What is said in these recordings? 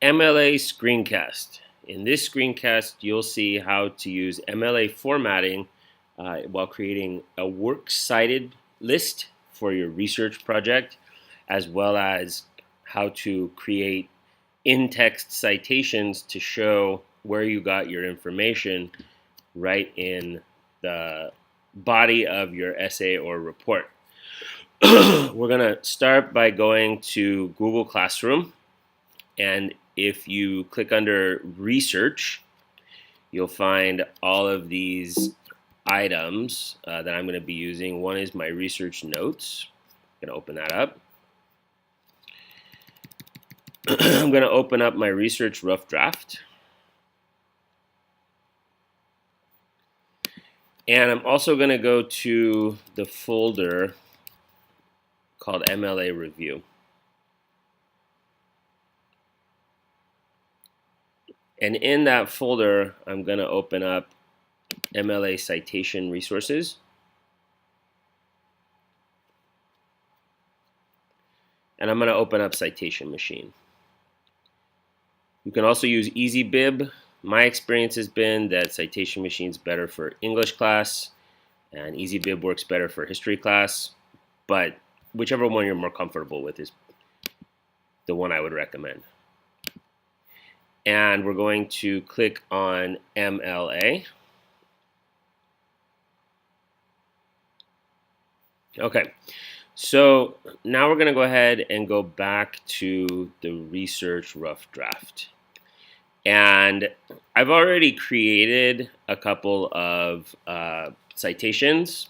MLA screencast. In this screencast, you'll see how to use MLA formatting while creating a Works Cited list for your research project, as well as how to create in-text citations to show where you got your information right in the body of your essay or report. We're going to start by going to Google Classroom, and if you click under Research, you'll find all of these items that I'm going to be using. One is my research notes. I'm going to open that up. I'm going to open up my research rough draft. And I'm also going to go to the folder called MLA Review. And in that folder, I'm going to open up MLA Citation Resources. And I'm going to open up Citation Machine. You can also use EasyBib. My experience has been that Citation Machine is better for English class, and EasyBib works better for history class. But whichever one you're more comfortable with is the one I would recommend. And we're going to click on MLA. Okay, so now we're going to go ahead and go back to the research rough draft. And I've already created a couple of citations.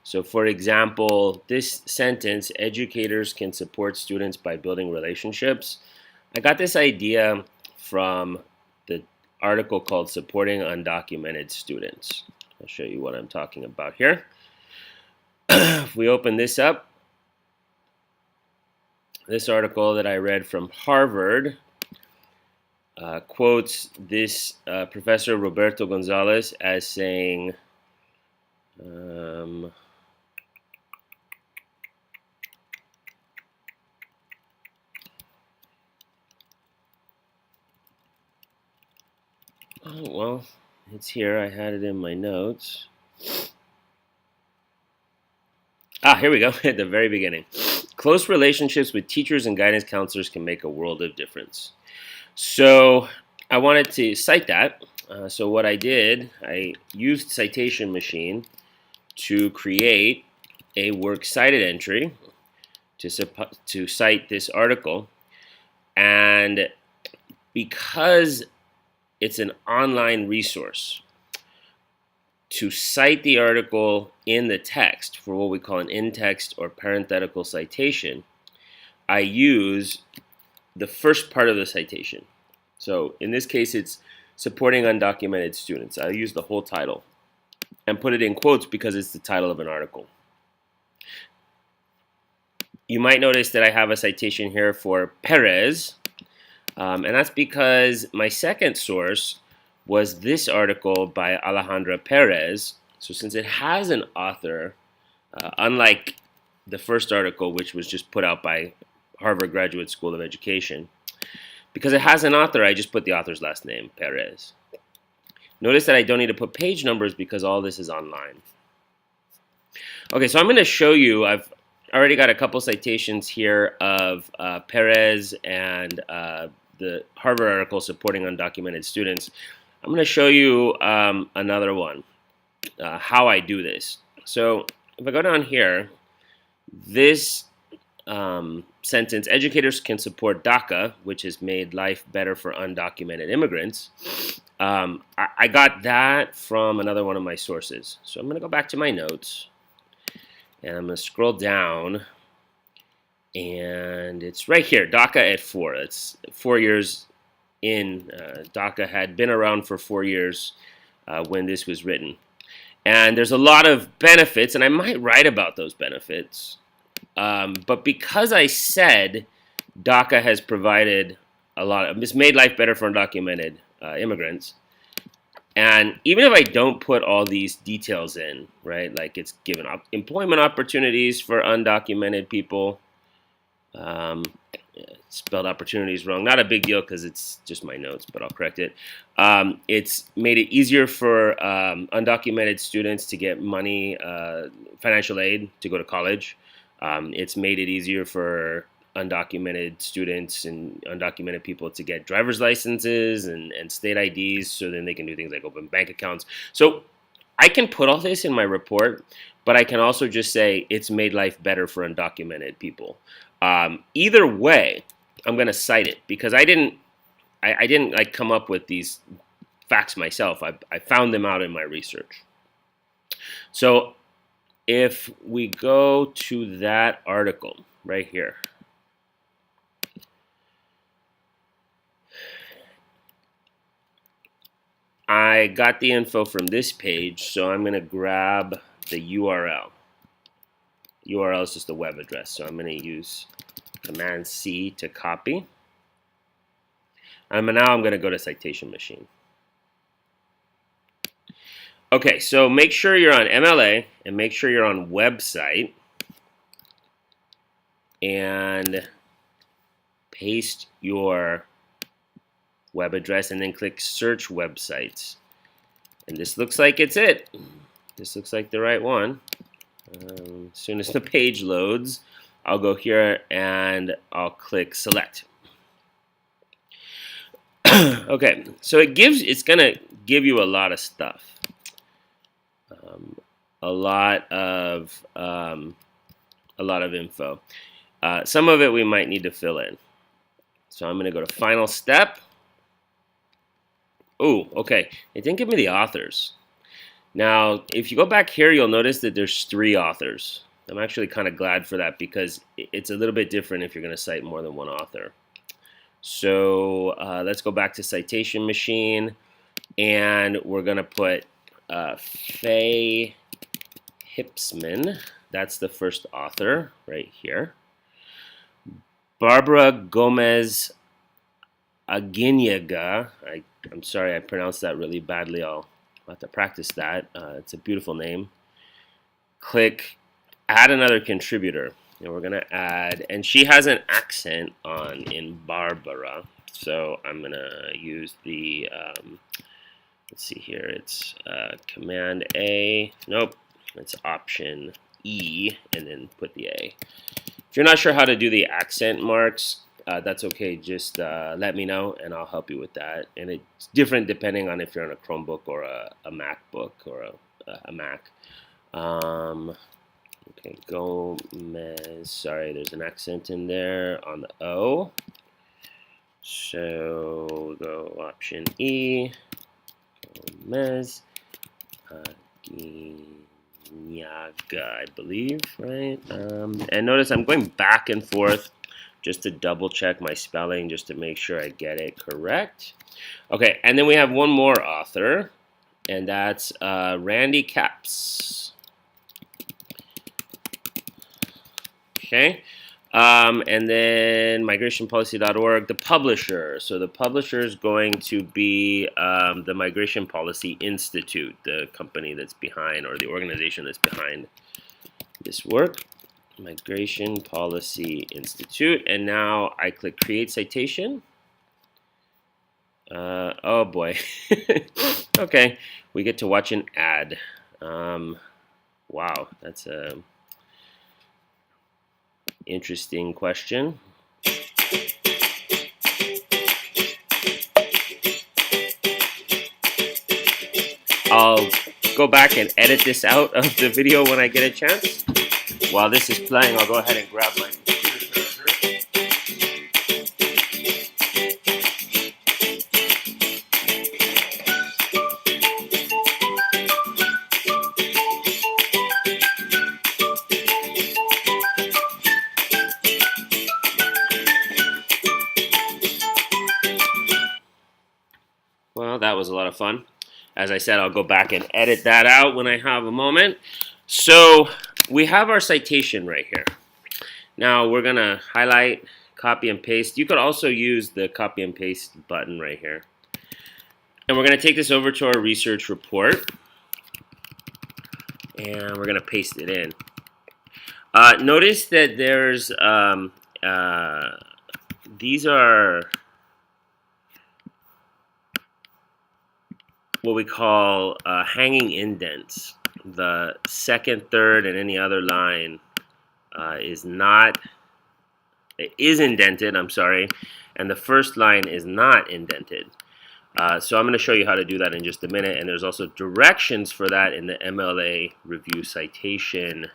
So for example, this sentence, educators can support students by building relationships. I got this idea from the article called Supporting Undocumented Students. I'll show you what I'm talking about here. If we open this up, this article that I read from Harvard quotes this Professor Roberto Gonzalez as saying, oh, well, it's here. I had it in my notes. Here we go, at the very beginning. Close relationships with teachers and guidance counselors can make a world of difference. So I wanted to cite that. So what I did, I used Citation Machine to create a Works Cited entry to cite this article. And because it's an online resource, to cite the article in the text for what we call an in-text or parenthetical citation, I use the first part of the citation. So in this case, it's supporting undocumented students. I use the whole title and put it in quotes because it's the title of an article. You might notice that I have a citation here for Perez, and that's because my second source was this article by Alejandra Perez. So since it has an author, unlike the first article, which was just put out by Harvard Graduate School of Education, because it has an author, I just put the author's last name, Perez. Notice that I don't need to put page numbers because all this is online. Okay, so I'm going to show you, I've already got a couple citations here of Perez and the Harvard article supporting undocumented students. I'm going to show you another one, how I do this. So if I go down here, this sentence, educators can support DACA, which has made life better for undocumented immigrants. I got that from another one of my sources. So I'm going to go back to my notes, and I'm going to scroll down, and it's right here, DACA at 4. It's 4 years in. DACA had been around for 4 years when this was written. And there's a lot of benefits, and I might write about those benefits. But because I said DACA has provided a lot of, it's made life better for undocumented immigrants, and even if I don't put all these details in, right, like it's given employment opportunities for undocumented people, Spelled opportunities wrong. Not a big deal because it's just my notes, but I'll correct it. It's made it easier for undocumented students to get money, financial aid to go to college. It's made it easier for undocumented students and undocumented people to get driver's licenses and state IDs, so then they can do things like open bank accounts. So I can put all this in my report, but I can also just say it's made life better for undocumented people. Either way, I'm going to cite it because I didn't like come up with these facts myself. I found them out in my research. So if we go to that article right here, I got the info from this page, so I'm going to grab the URL. URL is just a web address, so I'm going to use Command C to copy. And now I'm going to go to Citation Machine. Okay, so make sure you're on MLA and make sure you're on website and paste your web address and then click search websites. And this looks like it's it. This looks like the right one. As soon as the page loads, I'll go here and I'll click select. Okay, so it's gonna give you a lot of stuff, a lot of info. Some of it we might need to fill in. So I'm gonna go to final step. Oh, okay. It didn't give me the authors. Now, if you go back here, you'll notice that there's 3 authors. I'm actually kind of glad for that because it's a little bit different if you're going to cite more than one author. So let's go back to Citation Machine, and we're going to put Faye Hipsman. That's the first author right here. Barbara Gomez Aguinaga. I'm sorry I pronounced that really badly. I'll have to practice that. It's a beautiful name. Click add another contributor. And we're going to add, and she has an accent on in Barbara. So I'm going to use the, let's see here, it's Command A. Nope, it's Option E, and then put the A. If you're not sure how to do the accent marks, that's okay. Just let me know, and I'll help you with that. And it's different depending on if you're on a Chromebook or a MacBook or a Mac. Okay, Gomez. Sorry, there's an accent in there on the O. So we'll go Option E. Gomez. Nyaga, I believe, right? And notice I'm going back and forth just to double check my spelling, just to make sure I get it correct. Okay, and then we have one more author, and that's Randy Capps. Okay, and then migrationpolicy.org, the publisher. So the publisher is going to be the Migration Policy Institute, the company that's behind, or the organization that's behind this work. Migration Policy Institute. And now I click Create Citation. Oh boy. Okay, we get to watch an ad. Wow, that's a interesting question. I'll go back and edit this out of the video when I get a chance. While this is playing, I'll go ahead and grab my computer charger. Well, that was a lot of fun. As I said, I'll go back and edit that out when I have a moment. So we have our citation right here. Now we're going to highlight, copy and paste. You could also use the copy and paste button right here. And we're going to take this over to our research report. And we're going to paste it in. Notice that there's these are what we call hanging indents. The second, third, and any other line is indented, I'm sorry, and the first line is not indented. So I'm going to show you how to do that in just a minute, and there's also directions for that in the MLA Review Citation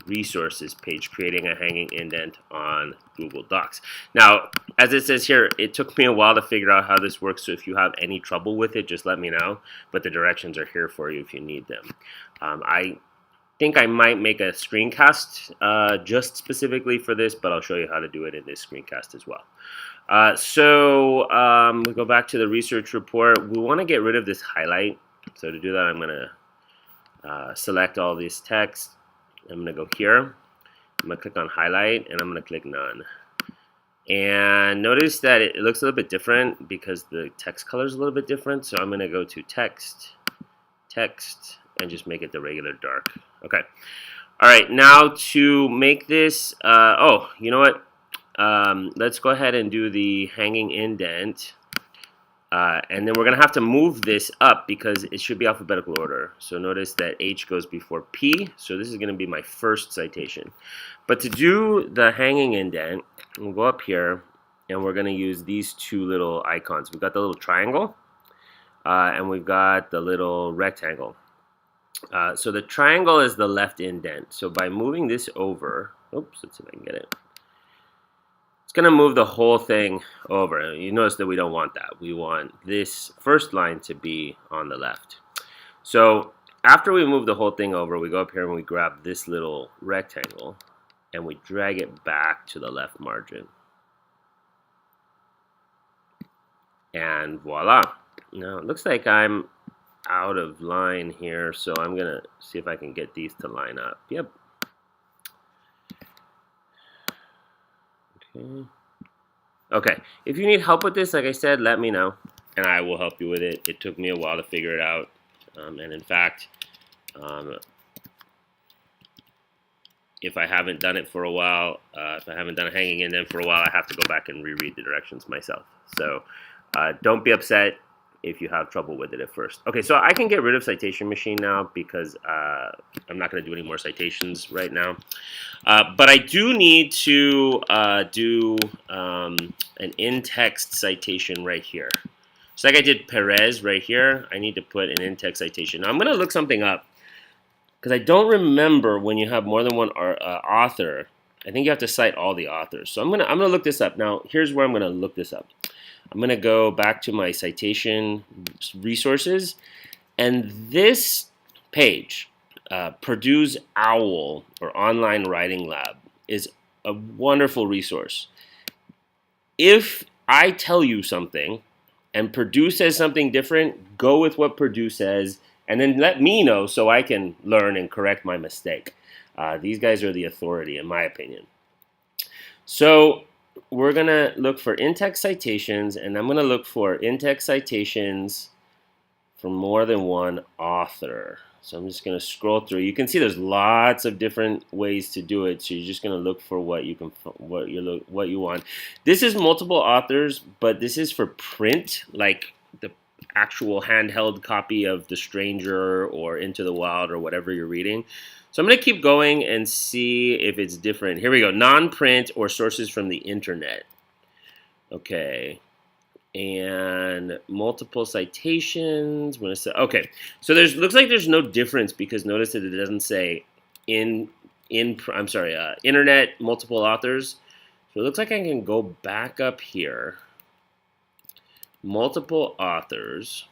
Resources page, creating a hanging indent on Google Docs. Now, as it says here, it took me a while to figure out how this works, so if you have any trouble with it, just let me know, but the directions are here for you if you need them. I think I might make a screencast just specifically for this, but I'll show you how to do it in this screencast as well. We go back to the research report. We want to get rid of this highlight. So to do that, I'm going to select all this text. I'm going to go here. I'm going to click on highlight, and I'm going to click none. And notice that it looks a little bit different because the text color is a little bit different. So I'm going to go to text, and just make it the regular dark. Okay. All right. Now to make this, oh, you know what? Let's go ahead and do the hanging indent. And then we're going to have to move this up because it should be alphabetical order. So notice that H goes before P. So this is going to be my first citation. But to do the hanging indent, we'll go up here and we're going to use these two little icons. We've got the little triangle and we've got the little rectangle. So the triangle is the left indent. So by moving this over, oops, let's see if I can get it. It's going to move the whole thing over. You notice that we don't want that. We want this first line to be on the left. So after we move the whole thing over, we go up here and we grab this little rectangle and we drag it back to the left margin. And voila. Now it looks like I'm out of line here, so I'm going to see if I can get these to line up. Yep. Okay, if you need help with this, like I said, let me know, and I will help you with it. It took me a while to figure it out, and in fact, if I haven't done it for a while, if I haven't done a hanging indent for a while, I have to go back and reread the directions myself. So don't be upset if you have trouble with it at first. Okay, so I can get rid of Citation Machine now because I'm not going to do any more citations right now. But I do need to do an in-text citation right here. So like I did Perez right here, I need to put an in-text citation. Now I'm going to look something up because I don't remember when you have more than one author. I think you have to cite all the authors. So I'm gonna look this up. Now here's where I'm going to look this up. I'm going to go back to my Citation Resources, and this page, Purdue's OWL, or Online Writing Lab, is a wonderful resource. If I tell you something and Purdue says something different, go with what Purdue says, and then let me know so I can learn and correct my mistake. These guys are the authority, in my opinion. So we're going to look for in-text citations, and I'm going to look for in-text citations from more than one author. So I'm just going to scroll through. You can see there's lots of different ways to do it. So you're just going to look for what you want. This is multiple authors, but this is for print, like the actual handheld copy of The Stranger or Into the Wild or whatever you're reading. So I'm going to keep going and see if it's different. Here we go. Non-print or sources from the internet. Okay. And multiple citations. Okay. So looks like there's no difference because notice that it doesn't say internet, multiple authors. So it looks like I can go back up here. Multiple authors.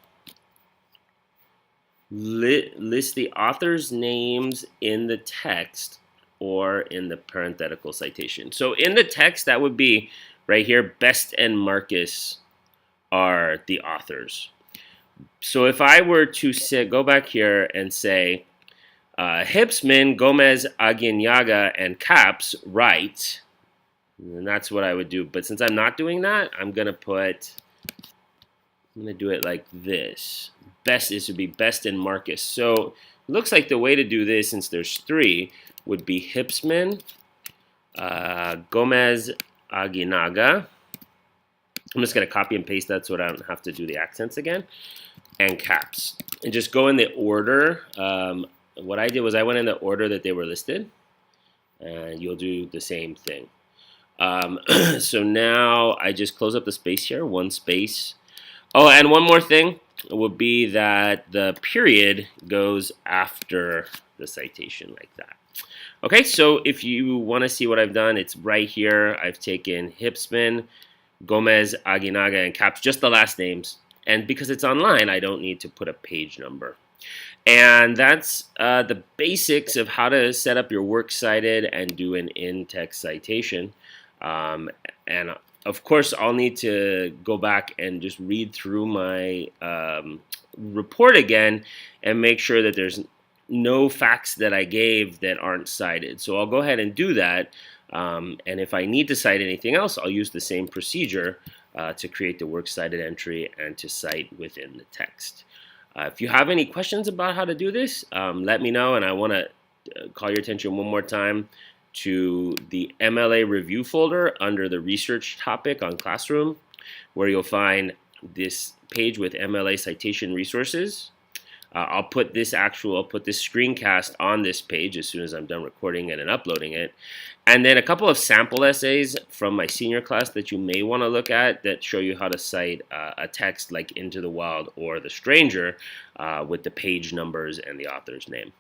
List the author's names in the text or in the parenthetical citation. So in the text, that would be right here, Best and Marcus are the authors. So if I were to go back here and say, Hipsman, Gomez, Aguinaga, and Capps write, and that's what I would do. But since I'm not doing that, I'm going to do it like this. This would be Best and Marcus. So it looks like the way to do this, since there's three, would be Hipsman, Gomez Aguinaga. I'm just going to copy and paste that so I don't have to do the accents again. And caps. And just go in the order. What I did was I went in the order that they were listed. And you'll do the same thing. So now I just close up the space here, one space. Oh, and one more thing would be that the period goes after the citation like that. Okay, so if you want to see what I've done, it's right here. I've taken Hipsman, Gomez, Aguinaga, and caps, just the last names. And because it's online, I don't need to put a page number. And that's the basics of how to set up your Works Cited and do an in-text citation. And of course, I'll need to go back and just read through my report again and make sure that there's no facts that I gave that aren't cited. So I'll go ahead and do that. And if I need to cite anything else, I'll use the same procedure to create the Works Cited entry and to cite within the text. If you have any questions about how to do this, let me know. And I want to call your attention one more time to the MLA review folder under the research topic on Classroom, where you'll find this page with MLA Citation Resources. I'll put this screencast on this page as soon as I'm done recording it and uploading it. And then a couple of sample essays from my senior class that you may want to look at that show you how to cite a text like Into the Wild or The Stranger with the page numbers and the author's name.